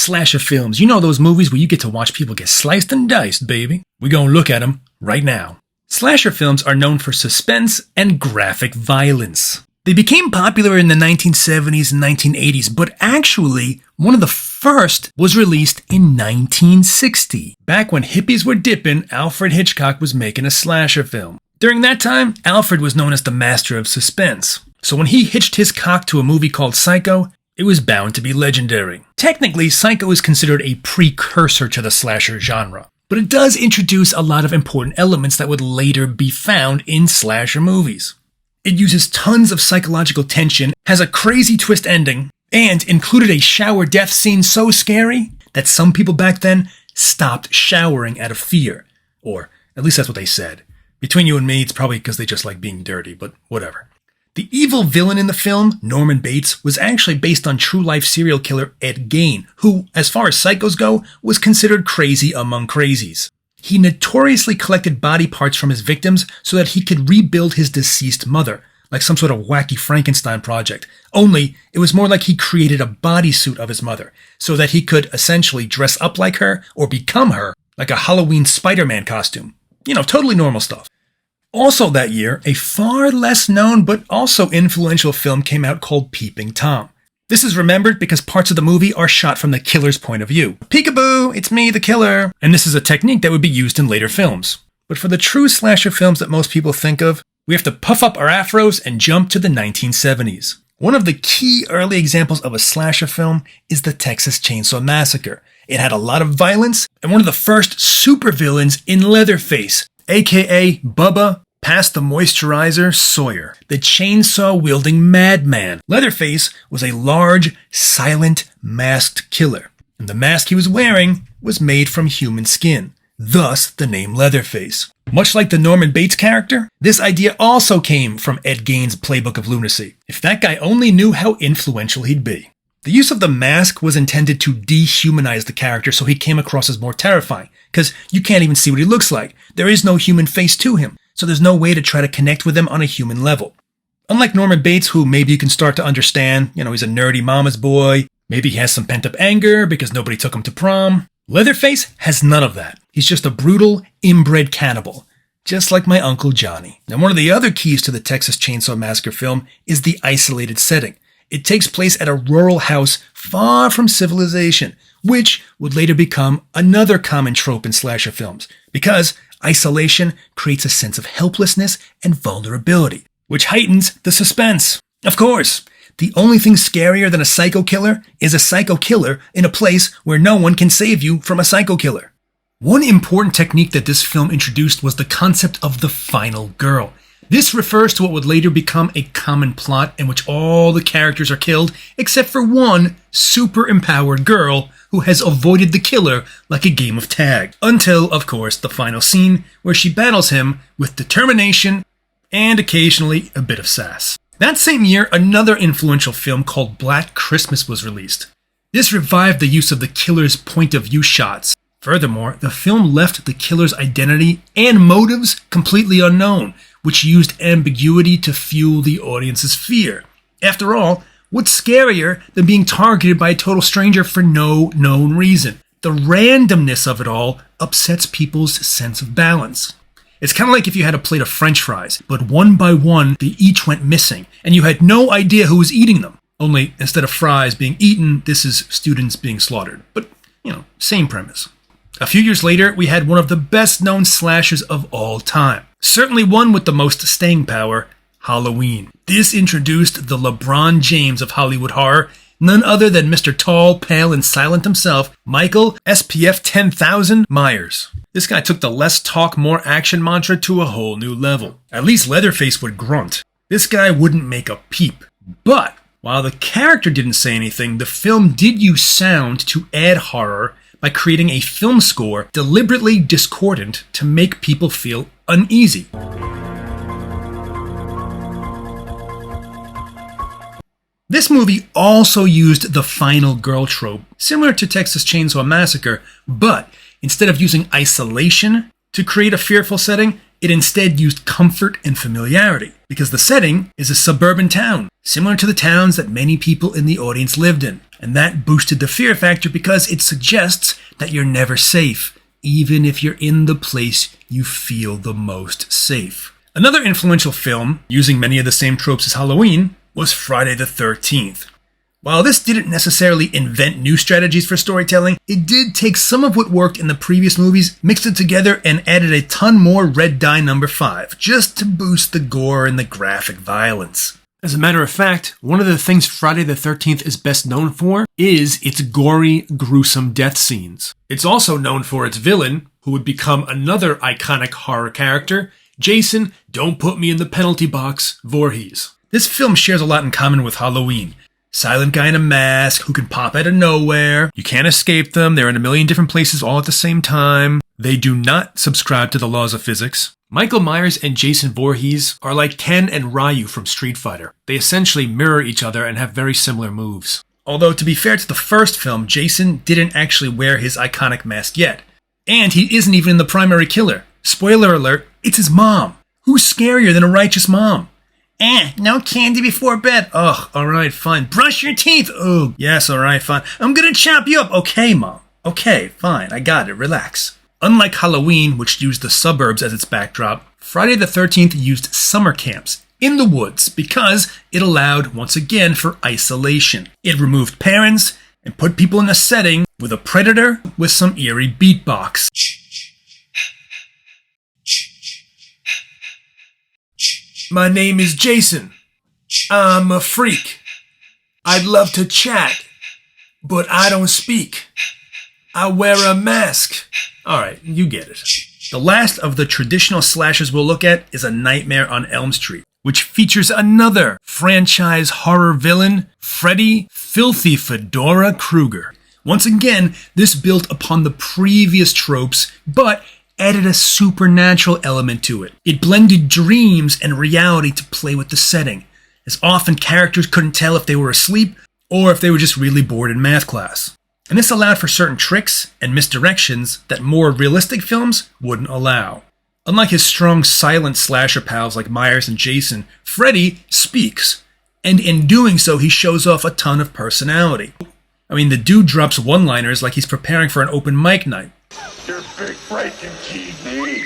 Slasher films, you know those movies where you get to watch people get sliced and diced, baby. We're gonna look at them right now. Slasher films are known for suspense and graphic violence. They became popular in the 1970s and 1980s, but actually, one of the first was released in 1960. Back when hippies were dipping, Alfred Hitchcock was making a slasher film. During that time, Alfred was known as the master of suspense. So when he hitched his cock to a movie called Psycho, it was bound to be legendary. Technically, Psycho is considered a precursor to the slasher genre, but it does introduce a lot of important elements that would later be found in slasher movies. It uses tons of psychological tension, has a crazy twist ending, and included a shower death scene so scary that some people back then stopped showering out of fear. Or, at least that's what they said. Between you and me, it's probably because they just like being dirty, but whatever. The evil villain in the film, Norman Bates, was actually based on true-life serial killer Ed Gein, who, as far as psychos go, was considered crazy among crazies. He notoriously collected body parts from his victims so that he could rebuild his deceased mother, like some sort of wacky Frankenstein project. Only, it was more like he created a bodysuit of his mother, so that he could essentially dress up like her or become her, like a Halloween Spider-Man costume. You know, totally normal stuff. Also that year, a far less known but also influential film came out called Peeping Tom. This is remembered because parts of the movie are shot from the killer's point of view. Peekaboo, it's me, the killer. And this is a technique that would be used in later films. But for the true slasher films that most people think of, we have to puff up our afros and jump to the 1970s. One of the key early examples of a slasher film is the Texas Chainsaw Massacre. It had a lot of violence, and one of the first supervillains in Leatherface, aka Bubba Past the Moisturizer Sawyer, the chainsaw-wielding madman. Leatherface was a large, silent, masked killer, and the mask he was wearing was made from human skin, thus the name Leatherface. Much like the Norman Bates character, this idea also came from Ed Gein's Playbook of Lunacy. If that guy only knew how influential he'd be. The use of the mask was intended to dehumanize the character so he came across as more terrifying, because you can't even see what he looks like. There is no human face to him, so there's no way to try to connect with him on a human level. Unlike Norman Bates, who maybe you can start to understand, he's a nerdy mama's boy, maybe he has some pent-up anger because nobody took him to prom, Leatherface has none of that. He's just a brutal, inbred cannibal, just like my Uncle Johnny. Now, one of the other keys to the Texas Chainsaw Massacre film is the isolated setting. It takes place at a rural house far from civilization, which would later become another common trope in slasher films, because isolation creates a sense of helplessness and vulnerability, which heightens the suspense. Of course, the only thing scarier than a psycho killer is a psycho killer in a place where no one can save you from a psycho killer. One important technique that this film introduced was the concept of the final girl. This refers to what would later become a common plot in which all the characters are killed except for one super empowered girl who has avoided the killer like a game of tag. Until, of course, the final scene where she battles him with determination and occasionally a bit of sass. That same year, another influential film called Black Christmas was released. This revived the use of the killer's point of view shots. Furthermore, the film left the killer's identity and motives completely unknown, which used ambiguity to fuel the audience's fear. After all, what's scarier than being targeted by a total stranger for no known reason? The randomness of it all upsets people's sense of balance. It's kind of like if you had a plate of French fries, but one by one they each went missing, and you had no idea who was eating them. Only, instead of fries being eaten, this is students being slaughtered. But, same premise. A few years later, we had one of the best-known slashers of all time. Certainly one with the most staying power, Halloween. This introduced the LeBron James of Hollywood horror, none other than Mr. Tall, Pale, and Silent himself, Michael SPF 10,000 Myers. This guy took the less talk, more action mantra to a whole new level. At least Leatherface would grunt. This guy wouldn't make a peep. But, while the character didn't say anything, the film did use sound to add horror by creating a film score deliberately discordant to make people feel uneasy. This movie also used the final girl trope, similar to Texas Chainsaw Massacre, but instead of using isolation to create a fearful setting, it instead used comfort and familiarity, because the setting is a suburban town, similar to the towns that many people in the audience lived in. And that boosted the fear factor because it suggests that you're never safe, even if you're in the place you feel the most safe. Another influential film, using many of the same tropes as Halloween, was Friday the 13th. While this didn't necessarily invent new strategies for storytelling, it did take some of what worked in the previous movies, mixed it together, and added a ton more red dye number 5, just to boost the gore and the graphic violence. As a matter of fact, one of the things Friday the 13th is best known for is its gory, gruesome death scenes. It's also known for its villain, who would become another iconic horror character, Jason, don't put me in the penalty box, Voorhees. This film shares a lot in common with Halloween. Silent guy in a mask who can pop out of nowhere. You can't escape them. They're in a million different places all at the same time. They do not subscribe to the laws of physics. Michael Myers and Jason Voorhees are like Ken and Ryu from Street Fighter. They essentially mirror each other and have very similar moves. Although, to be fair to the first film, Jason didn't actually wear his iconic mask yet. And he isn't even the primary killer. Spoiler alert, it's his mom. Who's scarier than a righteous mom? No candy before bed. Ugh, alright, fine. Brush your teeth. Oh, yes, alright, fine. I'm gonna chop you up. Okay, Mom. Okay, fine, I got it. Relax. Unlike Halloween, which used the suburbs as its backdrop, Friday the 13th used summer camps in the woods because it allowed, once again, for isolation. It removed parents and put people in a setting with a predator with some eerie beatbox. My name is Jason. I'm a freak. I'd love to chat, but I don't speak. I wear a mask. Alright, you get it. The last of the traditional slashers we'll look at is A Nightmare on Elm Street, which features another franchise horror villain, Freddy Filthy Fedora Krueger. Once again, this built upon the previous tropes, but added a supernatural element to it. It blended dreams and reality to play with the setting, as often characters couldn't tell if they were asleep or if they were just really bored in math class. And this allowed for certain tricks and misdirections that more realistic films wouldn't allow. Unlike his strong silent slasher pals like Myers and Jason, Freddy speaks, and in doing so he shows off a ton of personality. I mean, the dude drops one-liners like he's preparing for an open mic night. You're big breaking TV.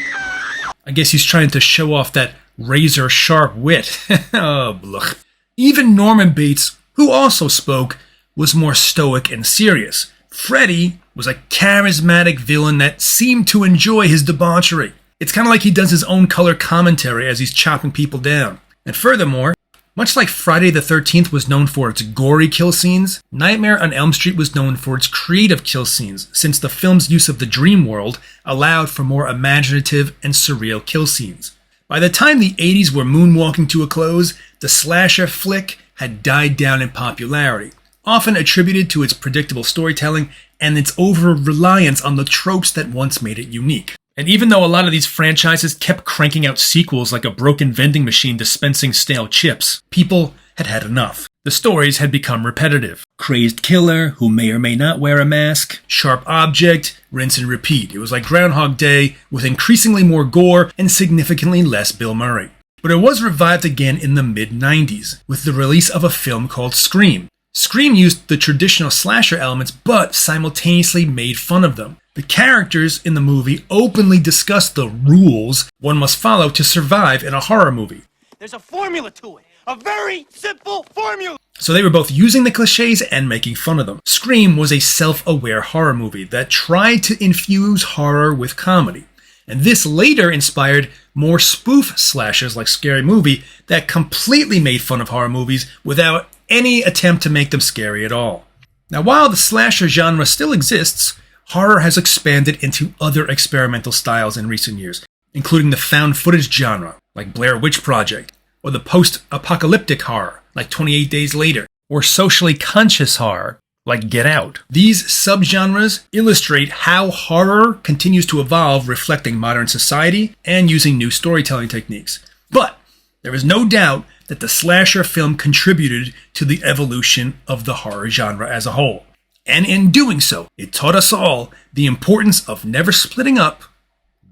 I guess he's trying to show off that razor-sharp wit. Oh, blech. Even Norman Bates, who also spoke, was more stoic and serious. Freddy was a charismatic villain that seemed to enjoy his debauchery. It's kind of like he does his own color commentary as he's chopping people down. And furthermore, much like Friday the 13th was known for its gory kill scenes, Nightmare on Elm Street was known for its creative kill scenes, since the film's use of the dream world allowed for more imaginative and surreal kill scenes. By the time the 80s were moonwalking to a close, the slasher flick had died down in popularity, often attributed to its predictable storytelling and its over-reliance on the tropes that once made it unique. And even though a lot of these franchises kept cranking out sequels like a broken vending machine dispensing stale chips, people had had enough. The stories had become repetitive. Crazed killer who may or may not wear a mask, sharp object, rinse and repeat. It was like Groundhog Day with increasingly more gore and significantly less Bill Murray. But it was revived again in the mid-90s with the release of a film called Scream. Scream used the traditional slasher elements but simultaneously made fun of them. The characters in the movie openly discussed the rules one must follow to survive in a horror movie. There's a formula to it. A very simple formula. So they were both using the cliches and making fun of them. Scream was a self-aware horror movie that tried to infuse horror with comedy. And this later inspired more spoof slashers like Scary Movie that completely made fun of horror movies without any attempt to make them scary at all. Now, while the slasher genre still exists, horror has expanded into other experimental styles in recent years, including the found footage genre, like Blair Witch Project, or the post-apocalyptic horror, like 28 Days Later, or socially conscious horror, like Get Out. These subgenres illustrate how horror continues to evolve, reflecting modern society and using new storytelling techniques. But there is no doubt that the slasher film contributed to the evolution of the horror genre as a whole. And in doing so, it taught us all the importance of never splitting up,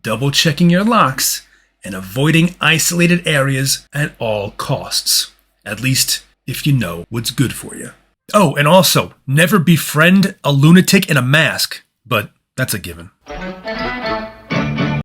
double-checking your locks, and avoiding isolated areas at all costs. At least, if you know what's good for you. Oh, and also, never befriend a lunatic in a mask, but that's a given.